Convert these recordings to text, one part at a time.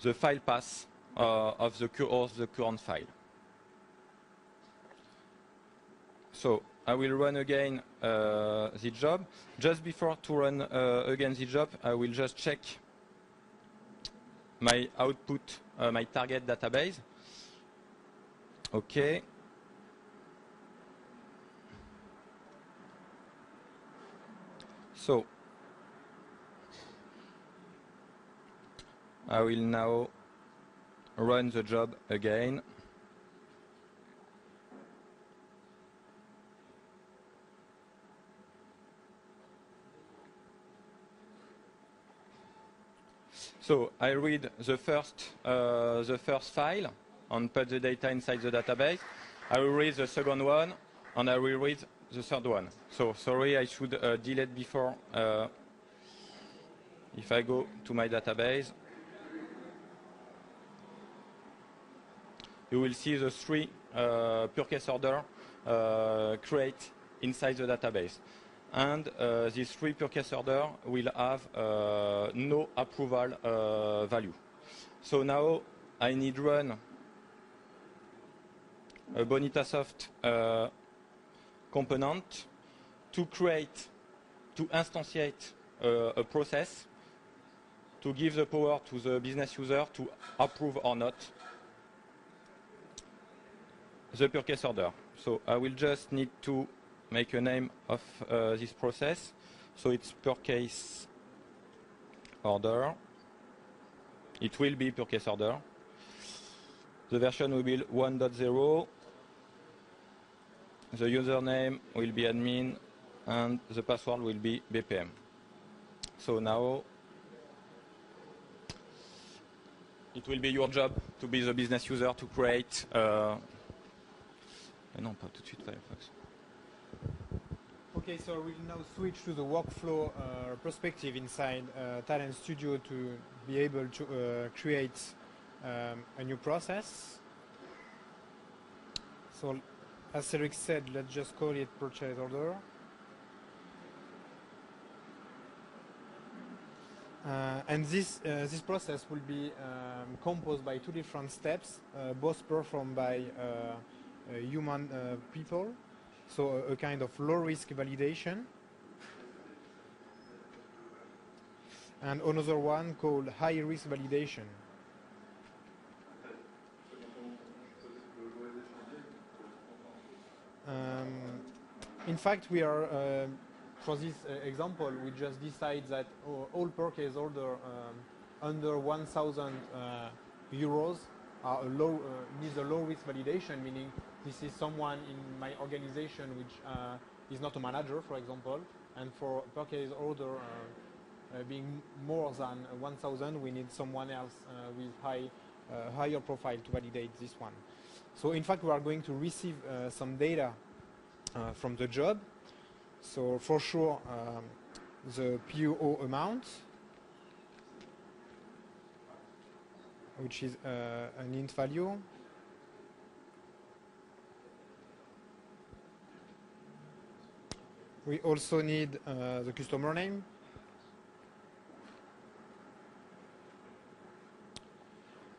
the file path of the current file. So I will run again the job. Just before to run again the job, I will just check my output, my target database. Okay. So I will now run the job again. So I read the first file and put the data inside the database. I will read the second one, and I will read the third one. So sorry, I should delete before. If I go to my database, you will see the three pure case order create inside the database. And these three pure case order will have no approval value. So now I need run a BoniaSoft component to create, to instantiate a process, to give the power to the business user to approve or not the pure case order. So I will just need to make a name of this process. So it's pure case order. It will be pure case order. The version will be 1.0. The username will be admin, and the password will be BPM. So now it will be your job to be the business user to create. Non, pas tout de suite Firefox. Okay, so we'll now switch to the workflow perspective inside Talend Studio to be able to create a new process. So, as Cedric said, let's just call it purchase order. And this process will be composed by two different steps, both performed by human people. So a kind of low-risk validation. And another one called high-risk validation. In fact, we are, for this example, we just decide that all purchase orders under 1,000 euros are needs a low-risk validation, meaning this is someone in my organization which is not a manager, for example, and for purchase order being more than 1,000, we need someone else with higher profile to validate this one. So in fact, we are going to receive some data from the job. So for sure, the PO amount, which is an int value. We also need the customer name.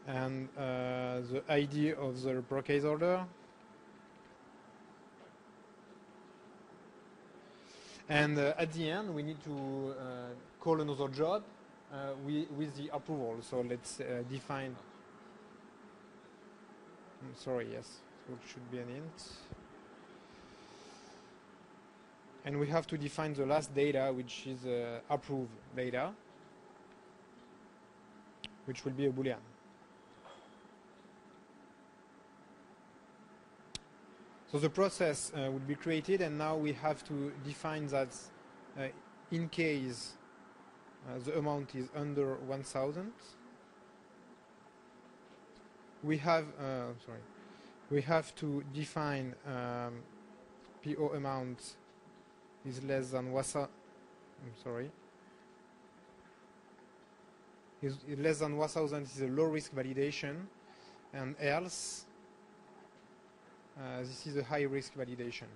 And the ID of the purchase order. And at the end, we need to call another job with the approval. So let's define. Sorry, yes, so it should be an int. And we have to define the last data, which is approved data, which will be a Boolean. So the process will be created, and now we have to define that in case the amount is under 1,000, we have to define PO amount is less than is less than 1,000 is a low risk validation, and else this is a high risk validation.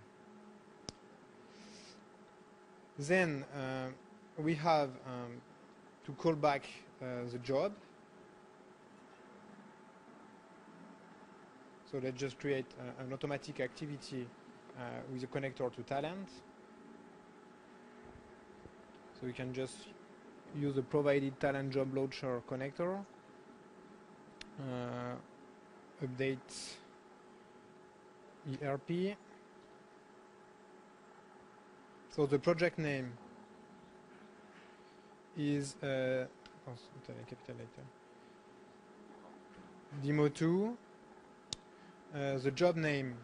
Then we have to call back the job, So let's just create an automatic activity with a connector to Talend. So we can just use the provided Talend job launcher connector. Update ERP. So the project name is capital letter. Demo 2. The job name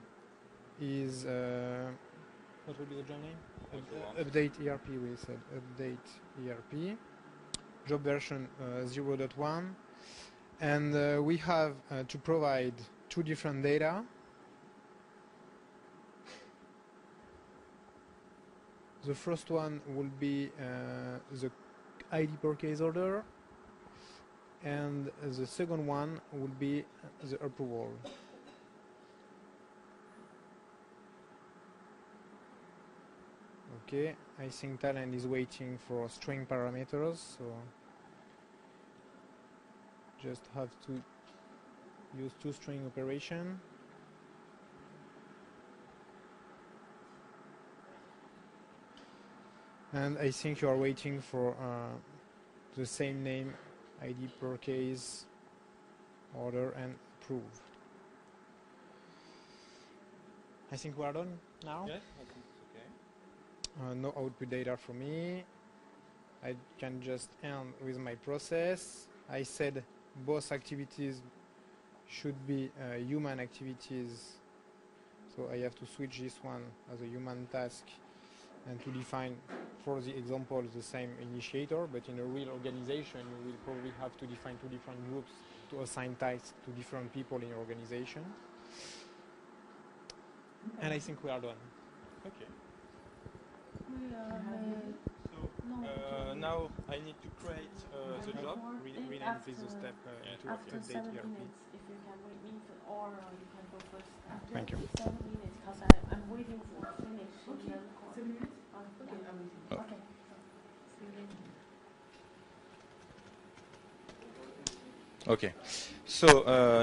is what will be the job name? Update ERP. We said update ERP. Job version 0.1, and we have to provide two different data. The first one will be the ID per case order, and the second one will be the approval. Okay, I think Talend is waiting for string parameters, so just have to use toString operation. And I think you are waiting for the same name, ID per case, order, and approve. I think we are done now. Yes, I think it's okay. No output data for me. I can just end with my process. I said both activities should be human activities, so I have to switch this one as a human task and to define, for the example, the same initiator, but in a real organization you will probably have to define two different groups to assign tasks to different people in your organization. And I think we are done. Okay. So now I need to create the job. Rename please the step to after update 7 ERP. minutes, if you can wait me, or you can go first. After Thank you. 7 minutes, because I'm waiting for finish. Okay. 7 minutes? Okay, I'm waiting. Oh. Okay. See you later. Okay, so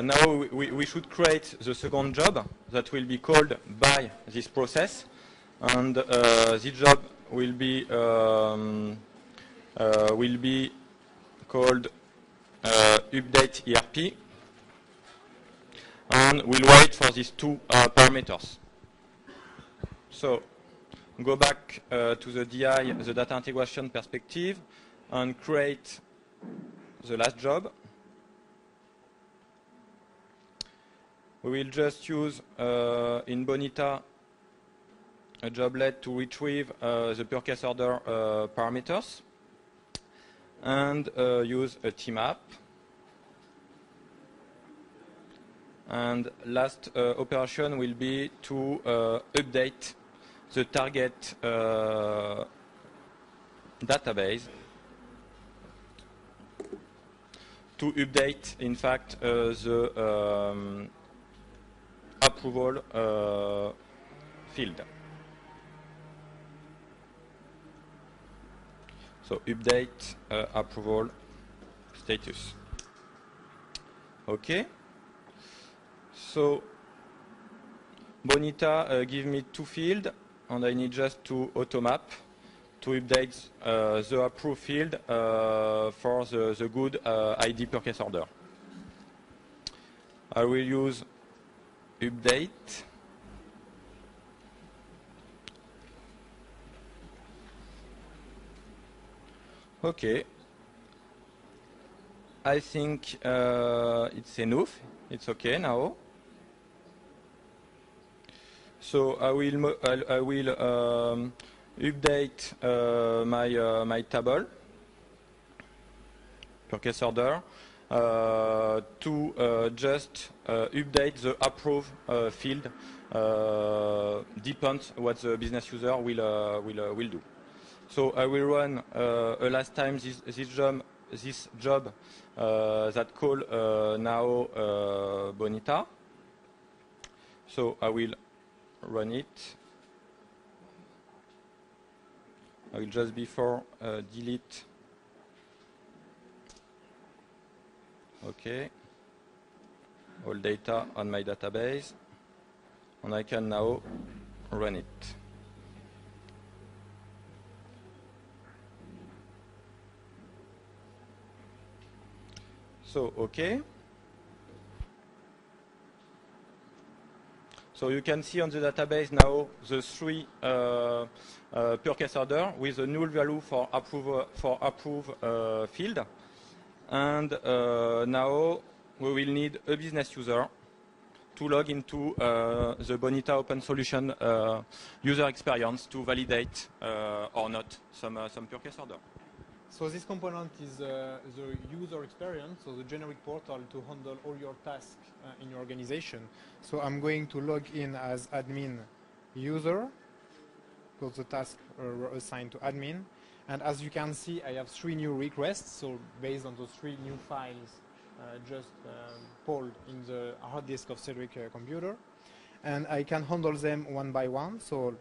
now we should create the second job that will be called by this process, and this job will be called update ERP, and we'll wait for these two parameters. So go back to the DI, the data integration perspective, and create the last job. We will just use in Bonita a joblet to retrieve the purchase order parameters, and use a tmap. And last operation will be to update the target database to update, in fact, the approval field. So update approval status. Okay. So Bonita give me two fields, and I need just to automap to update the approve field for the good ID purchase order. I will use update. Okay. I think it's enough. It's okay now. So I will update my table purchase order to just update the approve field. Depends what the business user will do. So I will run a last time this job that call now Bonita. So I will run it. I will just before delete. Okay. all data on my database, and I can now run it. So, okay. So you can see on the database now the three per case order with a null value for approve field. And now we will need a business user to log into the Bonita Open Solution user experience to validate or not some per case order. So this component is the user experience, so the generic portal to handle all your tasks in your organization. So I'm going to log in as admin user, because the tasks are assigned to admin. And as you can see, I have 3 new requests, so based on those 3 new files just pulled in the hard disk of Cedric's computer. And I can handle them one by one. So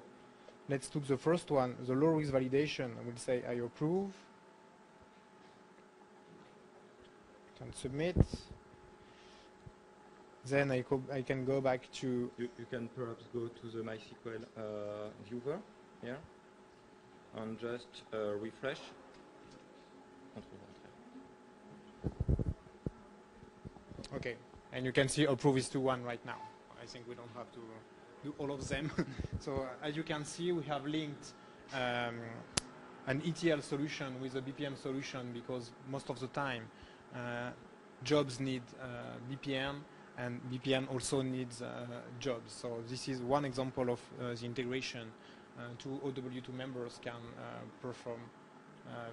let's take the first one, the low risk validation. I will say I approve. Can submit. Then I can go back to... You can perhaps go to the MySQL viewer here and just refresh. Okay, and you can see approve is to 1 right now. I think we don't have to do all of them. So as you can see, we have linked an ETL solution with a BPM solution, because most of the time jobs need BPM, and BPM also needs jobs. So this is one example of the integration two OW2 members can perform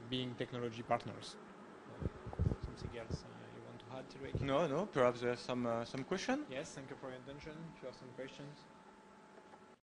being technology partners. Something else you want to add, Cedric? No, perhaps there's some question? Yes, thank you for your attention. If you have some questions.